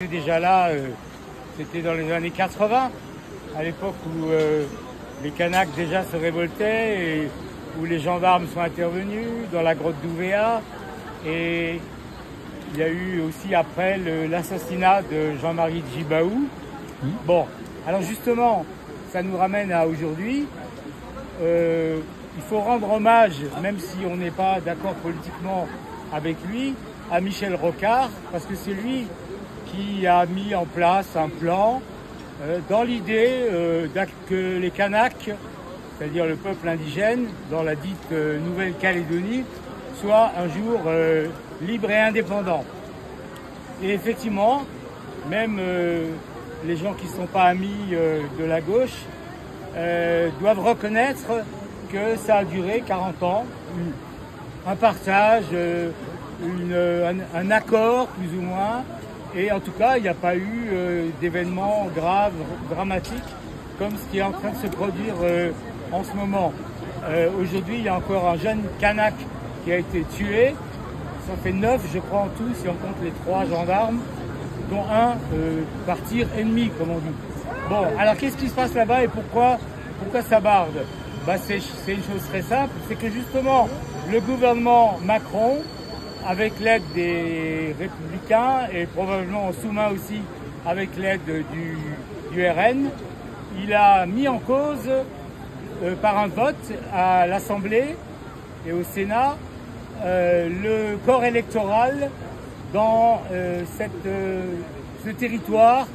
Déjà là, c'était dans les années 80, à l'époque où les Kanaks déjà se révoltaient et où les gendarmes sont intervenus dans la grotte d'Ouvéa. Et il y a eu aussi après l'assassinat de Jean-Marie Djibaou. Bon, alors justement, ça nous ramène à aujourd'hui. Il faut rendre hommage, même si on n'est pas d'accord politiquement avec lui, à Michel Rocard, parce que c'est lui qui a mis en place un plan dans l'idée que les Kanaks, c'est-à-dire le peuple indigène, dans la dite Nouvelle-Calédonie, soient un jour libres et indépendants. Et effectivement, même les gens qui ne sont pas amis de la gauche doivent reconnaître que ça a duré 40 ans, un partage, un accord plus ou moins. Et en tout cas, il n'y a pas eu d'événements graves, dramatiques, comme ce qui est en train de se produire en ce moment. Aujourd'hui, il y a encore un jeune Kanak qui a été tué. Ça fait 9, je crois, en tout, si on compte les 3 gendarmes, dont un par tir ennemi, comme on dit. Bon, alors qu'est-ce qui se passe là-bas et pourquoi ça barde? C'est une chose très simple, c'est que justement, le gouvernement Macron, avec l'aide des Républicains et probablement en sous-main aussi avec l'aide du RN, il a mis en cause par un vote à l'Assemblée et au Sénat le corps électoral dans ce territoire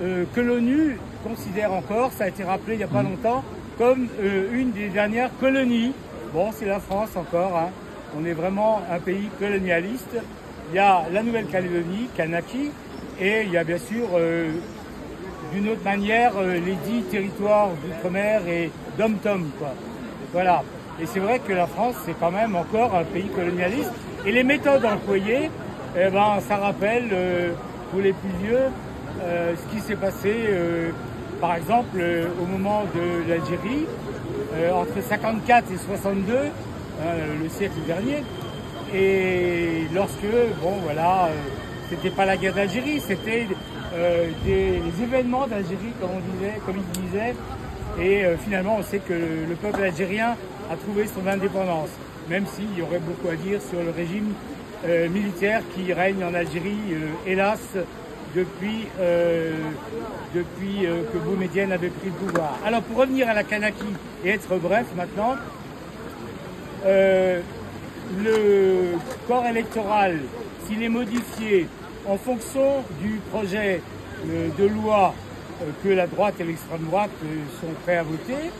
que l'ONU considère encore, ça a été rappelé il n'y a pas longtemps, comme une des dernières colonies. Bon, c'est la France encore, hein. On est vraiment un pays colonialiste. Il y a la Nouvelle-Calédonie, Kanaki, et il y a bien sûr, d'une autre manière, les 10 territoires d'outre-mer et dom-tom, quoi. Voilà. Et c'est vrai que la France, c'est quand même encore un pays colonialiste. Et les méthodes employées, eh ben, ça rappelle, pour les plus vieux, ce qui s'est passé, par exemple, au moment de l'Algérie, entre 54 et 62, le siècle dernier, et lorsque, bon voilà, c'était pas la guerre d'Algérie, c'était des événements d'Algérie, comme il disait, et finalement on sait que le peuple algérien a trouvé son indépendance, même s'il y aurait beaucoup à dire sur le régime militaire qui règne en Algérie, hélas, depuis que Boumedienne avait pris le pouvoir. Alors pour revenir à la Kanaki et être bref maintenant, le corps électoral, s'il est modifié en fonction du projet de loi que la droite et l'extrême droite sont prêts à voter,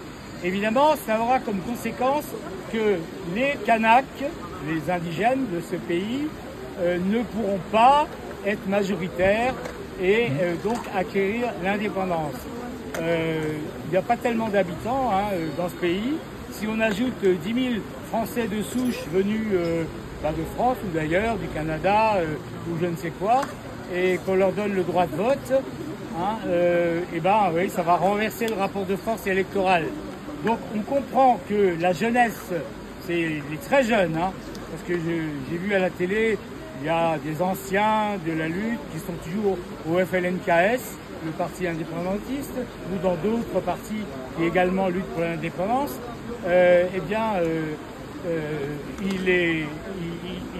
évidemment, ça aura comme conséquence que les Kanaks, les indigènes de ce pays, ne pourront pas être majoritaires et donc acquérir l'indépendance. Il n'y a pas tellement d'habitants dans ce pays. Si on ajoute 10 000 Français de souche venus de France ou d'ailleurs, du Canada ou je ne sais quoi, et qu'on leur donne le droit de vote, oui, ça va renverser le rapport de force électoral. Donc on comprend que la jeunesse, c'est les très jeunes, parce que j'ai vu à la télé, il y a des anciens de la lutte qui sont toujours au FLNKS, le parti indépendantiste, ou dans d'autres partis qui également luttent pour l'indépendance.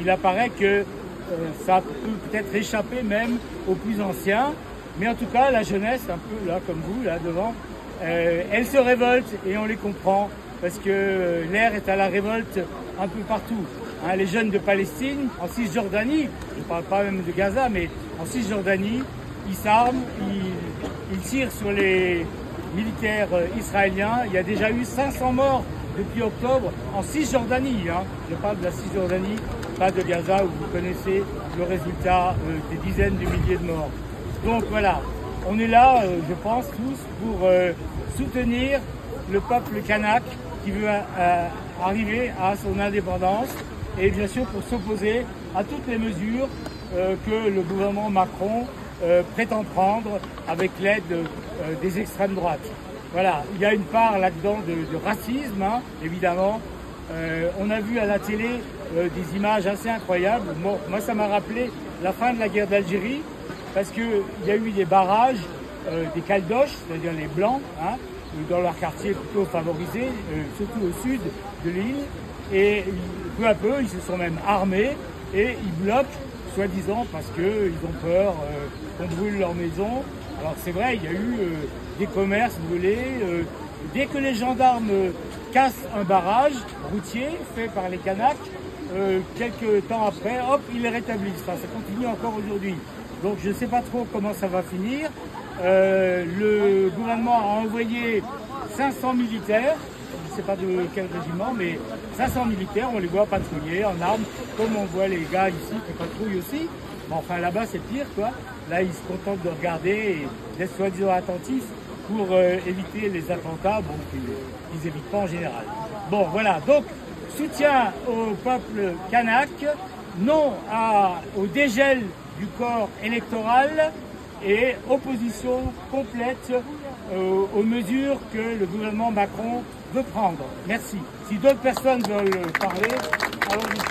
Il apparaît que ça peut peut-être échapper même aux plus anciens, mais en tout cas la jeunesse, un peu là comme vous, là devant, elle se révolte et on les comprend parce que l'air est à la révolte un peu partout. Les jeunes de Palestine, en Cisjordanie, je ne parle pas même de Gaza, mais en Cisjordanie, ils s'arment, ils tirent sur les militaires israéliens. Il y a déjà eu 500 morts depuis octobre en Cisjordanie. Je parle de la Cisjordanie, pas de Gaza, où vous connaissez le résultat des dizaines de milliers de morts. Donc voilà, on est là, je pense, tous pour soutenir le peuple kanak qui veut arriver à son indépendance et bien sûr pour s'opposer à toutes les mesures que le gouvernement Macron prétend prendre avec l'aide des extrêmes droites. Voilà, il y a une part là-dedans de racisme, évidemment. On a vu à la télé des images assez incroyables. Moi, ça m'a rappelé la fin de la guerre d'Algérie, parce qu'il y a eu des barrages, des caldoches, c'est-à-dire les blancs, hein, dans leur quartier plutôt favorisé, surtout au sud de l'île. Et peu à peu, ils se sont même armés et ils bloquent, soi-disant parce qu'ils ont peur qu'on brûle leur maison. Alors c'est vrai, il y a eu des commerces brûlés. Dès que les gendarmes cassent un barrage routier fait par les Kanaks, quelques temps après, hop, ils les rétablissent. Enfin, ça continue encore aujourd'hui. Donc je ne sais pas trop comment ça va finir. Le gouvernement a envoyé 500 militaires, je ne sais pas de quel régiment, mais 500 militaires, on les voit patrouiller en armes, comme on voit les gars ici qui patrouillent aussi. Mais enfin là-bas c'est pire quoi. Là ils se contentent de regarder et d'être soi-disant attentifs pour éviter les attentats, bon, qu'ils évitent pas en général. Bon voilà, donc soutien au peuple kanak, non au dégel du corps électoral et opposition complète aux mesures que le gouvernement Macron veut prendre. Merci. Si d'autres personnes veulent parler, allons-y.